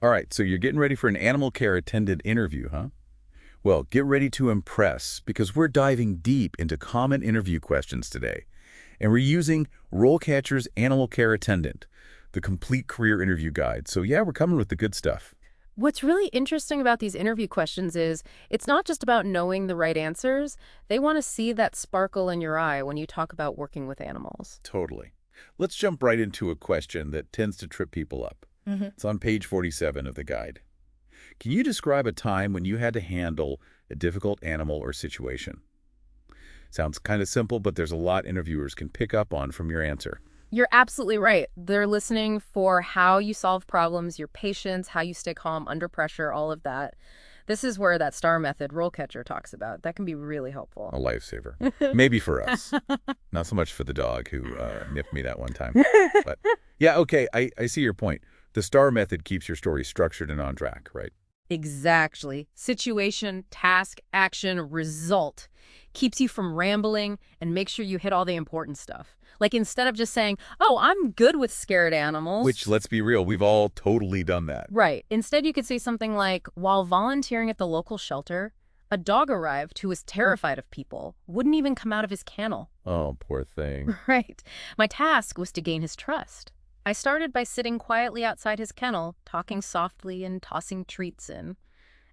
All right, so you're getting ready for an animal care attendant interview, huh? Well, get ready to impress because we're diving deep into common interview questions today. And we're using RoleCatcher's Animal Care Attendant, the complete career interview guide. So yeah, we're coming with the good stuff. What's really interesting about these interview questions is it's not just about knowing the right answers. They want to see that sparkle in your eye when you talk about working with animals. Totally. Let's jump right into a question that tends to trip people up. It's on page 47 of the guide. Can you describe a time when you had to handle a difficult animal or situation? Sounds kind of simple, but there's a lot interviewers can pick up on from your answer. You're absolutely right. They're listening for how you solve problems, your patience, how you stay calm under pressure, all of that. This is where that STAR method role catcher talks about. That can be really helpful. A lifesaver. Maybe for us. Not so much for the dog who nipped me that one time. But yeah, okay, I see your point. The STAR method keeps your story structured and on track, right? Exactly. Situation, task, action, result. Keeps you from rambling and makes sure you hit all the important stuff. Like instead of just saying, oh, I'm good with scared Which, animals. let's be real, we've all totally done that. Right. Instead, you could say something like, while volunteering at the local shelter, a dog arrived who was terrified of people, wouldn't even come out of his kennel. Oh, poor thing. Right. My task was to gain his trust. I started by sitting quietly outside his kennel, talking softly and tossing treats in.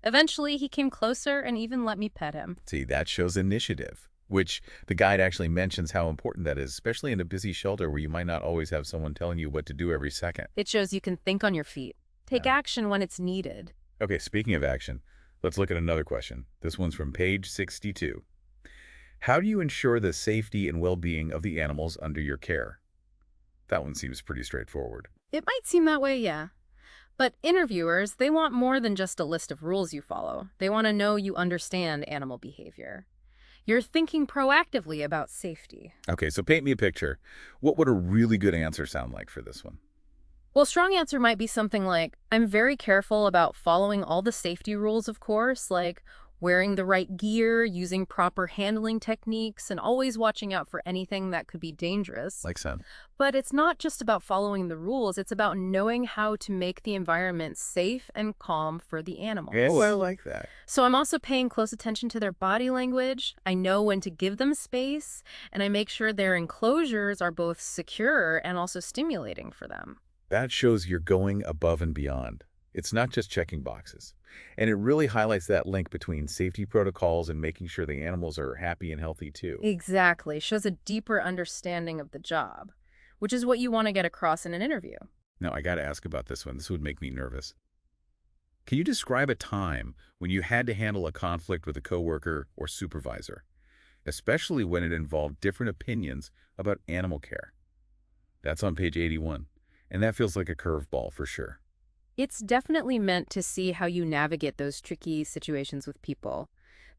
Eventually, he came closer and even let me pet him. See, that shows initiative, which the guide actually mentions how important that is, especially in a busy shelter where you might not always have someone telling you what to do every second. It shows you can think on your feet. Take Yeah. action when it's needed. Okay, speaking of action, let's look at another question. This one's from page 62. How do you ensure the safety and well-being of the animals under your care? That one seems pretty straightforward. It might seem that way, yeah. But interviewers, they want more than just a list of rules you follow. They want to know you understand animal behavior. You're thinking proactively about safety. Okay, so paint me a picture. What would a really good answer sound like for this one? Well, strong answer might be something like, I'm very careful about following all the safety rules, of course, like wearing the right gear, using proper handling techniques, and always watching out for anything that could be dangerous. Like so. But it's not just about following the rules, it's about knowing how to make the environment safe and calm for the animals. Oh, I like that. So I'm also paying close attention to their body language. I know when to give them space, and I make sure their enclosures are both secure and also stimulating for them. That shows you're going above and beyond. It's not just checking boxes. And it really highlights that link between safety protocols and making sure the animals are happy and healthy too. Exactly. Shows a deeper understanding of the job, which is what you want to get across in an interview. Now, I got to ask about this one. This would make me nervous. Can you describe a time when you had to handle a conflict with a coworker or supervisor, especially when it involved different opinions about animal care? That's on page 81, and that feels like a curveball for sure. It's definitely meant to see how you navigate those tricky situations with people.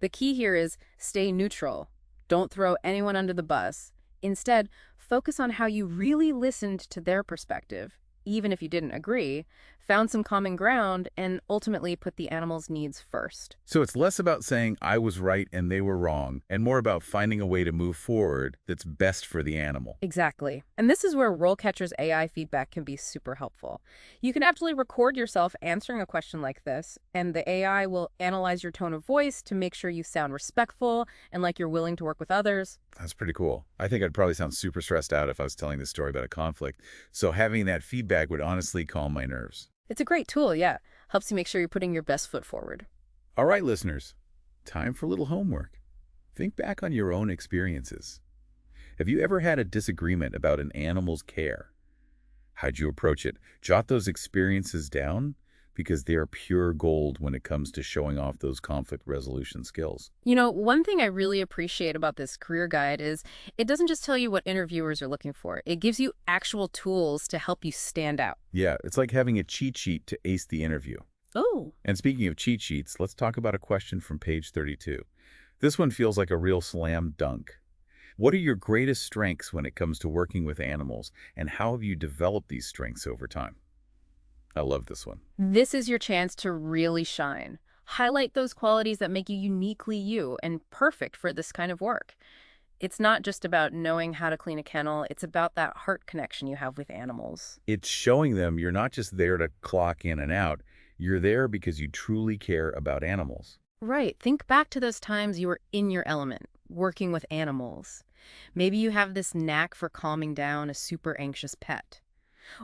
The key here is stay neutral. Don't throw anyone under the bus. Instead, focus on how you really listened to their perspective, even if you didn't agree, found some common ground, and ultimately put the animal's needs first. So it's less about saying I was right and they were wrong, and more about finding a way to move forward that's best for the animal. Exactly. And this is where RoleCatcher's AI feedback can be super helpful. You can actually record yourself answering a question like this, and the AI will analyze your tone of voice to make sure you sound respectful and like you're willing to work with others. That's pretty cool. I think I'd probably sound super stressed out if I was telling this story about a conflict. So having that feedback would honestly calm my nerves. It's a great tool, yeah. Helps you make sure you're putting your best foot forward. All right, listeners, time for a little homework. Think back on your own experiences. Have you ever had a disagreement about an animal's care? How'd you approach it? Jot those experiences down because they are pure gold when it comes to showing off those conflict resolution skills. You know, one thing I really appreciate about this career guide is it doesn't just tell you what interviewers are looking for. It gives you actual tools to help you stand out. Yeah, it's like having a cheat sheet to ace the interview. Oh, And speaking of cheat sheets, let's talk about a question from page 32. This one feels like a real slam dunk. What are your greatest strengths when it comes to working with animals, and how have you developed these strengths over time? I love this one. this is your chance to really shine. Highlight those qualities that make you uniquely you and perfect for this kind of work. It's not just about knowing how to clean a kennel, it's about that heart connection you have with animals. It's showing them you're not just there to clock in and out, You're there because you truly care about animals. Right. Think back to those times you were in your element, working with animals. Maybe you have this knack for calming down a super anxious pet.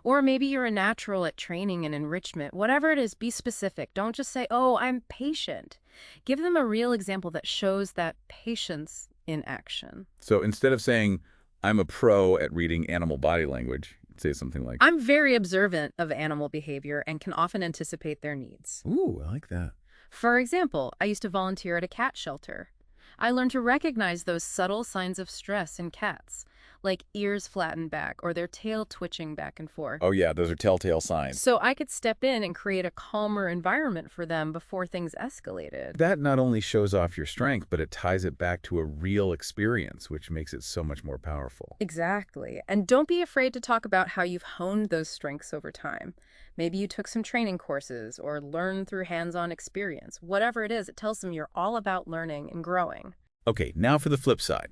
Or maybe you're a natural at training and enrichment. Whatever it is, be specific. Don't just say, oh, I'm patient. Give them a real example that shows that patience in action. So instead of saying, I'm a pro at reading animal body language, say something like, I'm very observant of animal behavior and can often anticipate their needs. ooh, I like that. For example, I used to volunteer at a cat shelter. I learned to recognize those subtle signs of stress in cats, like ears flattened back or their tail twitching back and forth. Oh yeah, those are telltale signs. So I could step in and create a calmer environment for them before things escalated. That not only shows off your strength, but it ties it back to a real experience, which makes it so much more powerful. Exactly. And don't be afraid to talk about how you've honed those strengths over time. Maybe you took some training courses or learned through hands-on experience. Whatever it is, it tells them you're all about learning and growing. Okay, now for the flip side.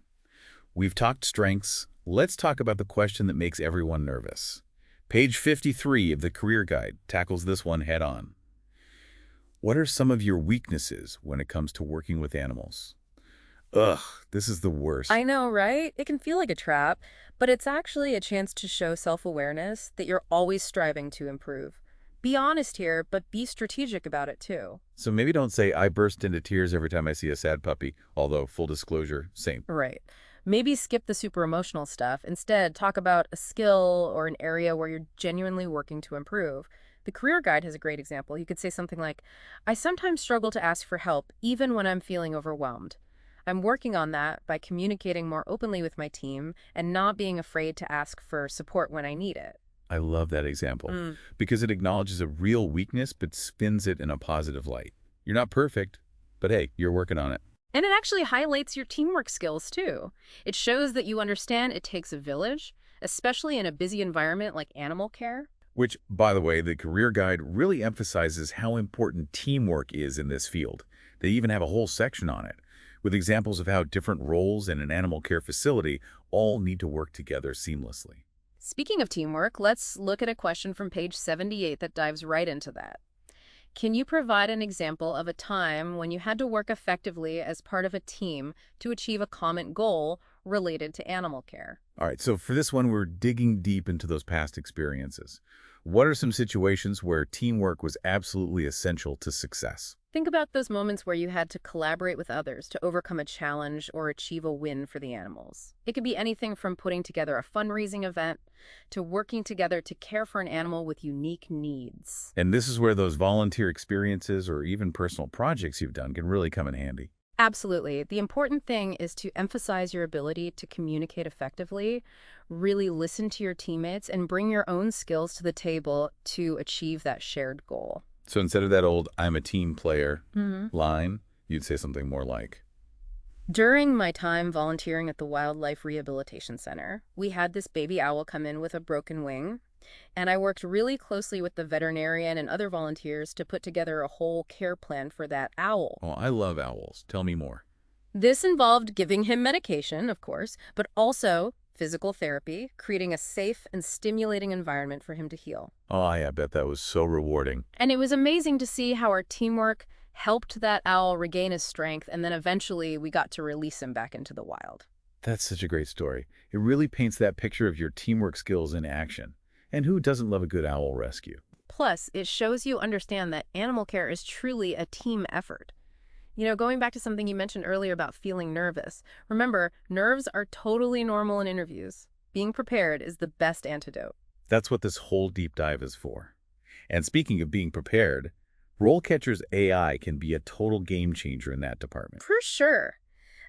We've talked strengths. Let's talk about the question that makes everyone nervous. Page 53 of the Career Guide tackles this one head on. What are some of your weaknesses when it comes to working with animals? Ugh, this is the worst. I know, right? It can feel like a trap, but it's actually a chance to show self-awareness that you're always striving to improve. Be honest here, but be strategic about it too. So maybe don't say, I burst into tears every time I see a sad puppy, although full disclosure, same. Right. Maybe skip the super emotional stuff. Instead, talk about a skill or an area where you're genuinely working to improve. The Career Guide has a great example. You could say something like, I sometimes struggle to ask for help, even when I'm feeling overwhelmed. I'm working on that by communicating more openly with my team and not being afraid to ask for support when I need it. I love that example because it acknowledges a real weakness but spins it in a positive light. You're not perfect, but hey, you're working on it. And it actually highlights your teamwork skills, too. It shows that you understand it takes a village, especially in a busy environment like animal care. Which, by the way, the Career Guide really emphasizes how important teamwork is in this field. They even have a whole section on it, with examples of how different roles in an animal care facility all need to work together seamlessly. Speaking of teamwork, let's look at a question from page 78 that dives right into that. Can you provide an example of a time when you had to work effectively as part of a team to achieve a common goal related to animal care? All right, so for this one, we're digging deep into those past experiences. What are some situations where teamwork was absolutely essential to success? Think about those moments where you had to collaborate with others to overcome a challenge or achieve a win for the animals. It could be anything from putting together a fundraising event to working together to care for an animal with unique needs. And this is where those volunteer experiences or even personal projects you've done can really come in handy. Absolutely. The important thing is to emphasize your ability to communicate effectively, really listen to your teammates, and bring your own skills to the table to achieve that shared goal. So instead of that old, I'm a team player line, you'd say something more like, During my time volunteering at the Wildlife Rehabilitation Center, we had this baby owl come in with a broken wing, and I worked really closely with the veterinarian and other volunteers to put together a whole care plan for that owl. oh, I love owls. Tell me more. This involved giving him medication, of course, but also physical therapy, creating a safe and stimulating environment for him to heal. Oh, yeah, I bet that was so rewarding. And it was amazing to see how our teamwork helped that owl regain his strength, and then eventually we got to release him back into the wild. That's such a great story. It really paints that picture of your teamwork skills in action. And who doesn't love a good owl rescue? Plus, it shows you understand that animal care is truly a team effort. You know, going back to something you mentioned earlier about feeling nervous, remember, nerves are totally normal in interviews. Being prepared is the best antidote. That's what this whole deep dive is for. And speaking of being prepared, RoleCatcher's AI can be a total game changer in that department. For sure.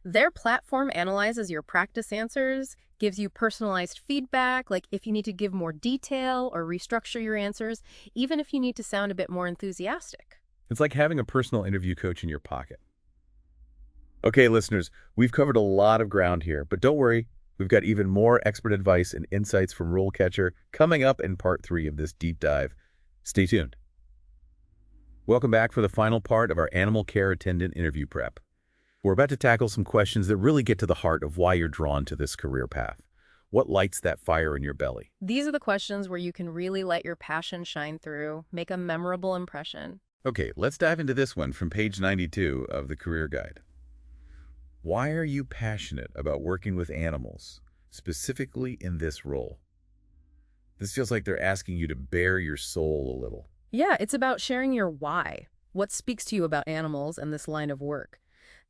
Their platform analyzes your practice answers, gives you personalized feedback, like if you need to give more detail or restructure your answers, even if you need to sound a bit more enthusiastic. It's like having a personal interview coach in your pocket. Okay, listeners, we've covered a lot of ground here, but don't worry, we've got even more expert advice and insights from RoleCatcher coming up in part 3 of this deep dive. Stay tuned. Welcome back for the final part of our Animal Care Attendant interview prep. We're about to tackle some questions that really get to the heart of why you're drawn to this career path. What lights that fire in your belly? These are the questions where you can really let your passion shine through, make a memorable impression. Okay, let's dive into this one from page 92 of the Career Guide. Why are you passionate about working with animals, specifically in this role? This feels like they're asking you to bare your soul a little. Yeah, it's about sharing your why. What speaks to you about animals and this line of work?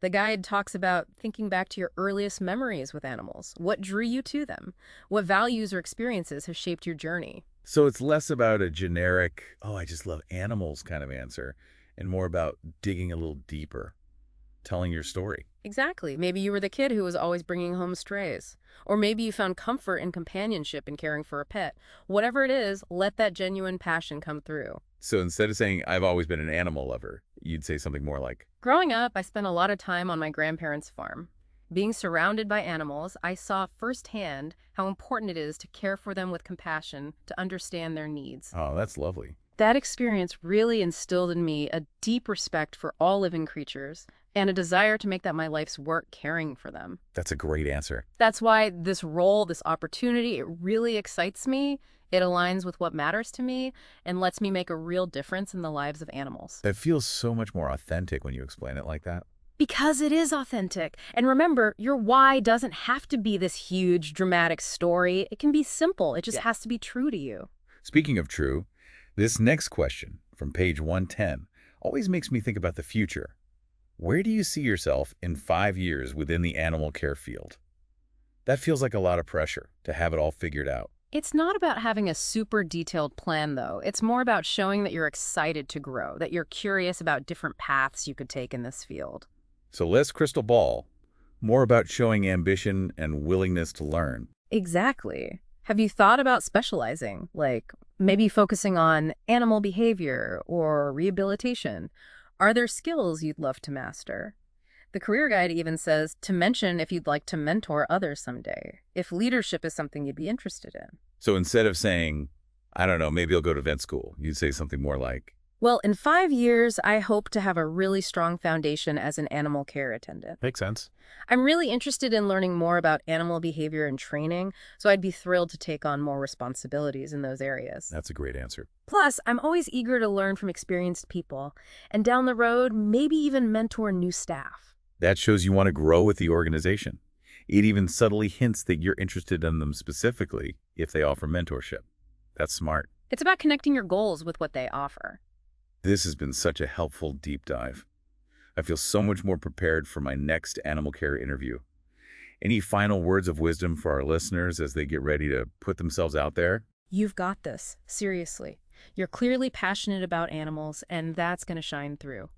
The guide talks about thinking back to your earliest memories with animals. What drew you to them? What values or experiences have shaped your journey? So it's less about a generic, oh, I just love animals kind of answer, and more about digging a little deeper, telling your story. Exactly. Maybe you were the kid who was always bringing home strays. Or maybe you found comfort in companionship in caring for a pet. Whatever it is, let that genuine passion come through. So instead of saying, I've always been an animal lover, you'd say something more like, Growing up, I spent a lot of time on my grandparents' farm. Being surrounded by animals, I saw firsthand how important it is to care for them with compassion, to understand their needs. oh, that's lovely. That experience really instilled in me a deep respect for all living creatures and a desire to make that my life's work caring for them. That's a great answer. That's why this role, this opportunity, it really excites me. It aligns with what matters to me and lets me make a real difference in the lives of animals. It feels so much more authentic when you explain it like that. Because it is authentic. And remember, your why doesn't have to be this huge, dramatic story. It can be simple. It just has to be true to you. Speaking of true, this next question from page 110 always makes me think about the future. Where do you see yourself in 5 years within the animal care field? That feels like a lot of pressure to have it all figured out. It's not about having a super detailed plan, though. It's more about showing that you're excited to grow, that you're curious about different paths you could take in this field. So less crystal ball, more about showing ambition and willingness to learn. Exactly. Have you thought about specializing, like maybe focusing on animal behavior or rehabilitation? Are there skills you'd love to master? The career guide even says to mention if you'd like to mentor others someday, if leadership is something you'd be interested in. So instead of saying, I don't know, maybe I'll go to vet school, you'd say something more like, Well, in 5 years, I hope to have a really strong foundation as an animal care attendant. makes sense. I'm really interested in learning more about animal behavior and training, so I'd be thrilled to take on more responsibilities in those areas. That's a great answer. Plus, I'm always eager to learn from experienced people, and down the road, maybe even mentor new staff. That shows you want to grow with the organization. It even subtly hints that you're interested in them specifically if they offer mentorship. That's smart. It's about connecting your goals with what they offer. This has been such a helpful deep dive. I feel so much more prepared for my next animal care interview. Any final words of wisdom for our listeners as they get ready to put themselves out there? You've got this, seriously. You're clearly passionate about animals, and that's going to shine through.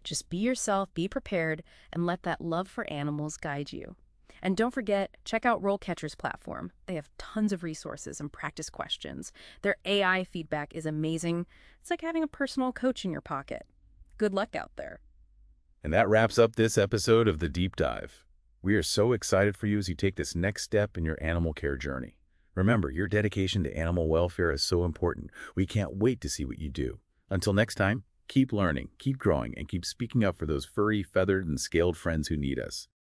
Just be yourself, be prepared, and let that love for animals guide you. And don't forget, check out RoleCatcher's platform. They have tons of resources and practice questions. Their AI feedback is amazing. It's like having a personal coach in your pocket. Good luck out there. And that wraps up this episode of The Deep Dive. We are so excited for you as you take this next step in your animal care journey. Remember, your dedication to animal welfare is so important. We can't wait to see what you do. Until next time, keep learning, keep growing, and keep speaking up for those furry, feathered, and scaled friends who need us.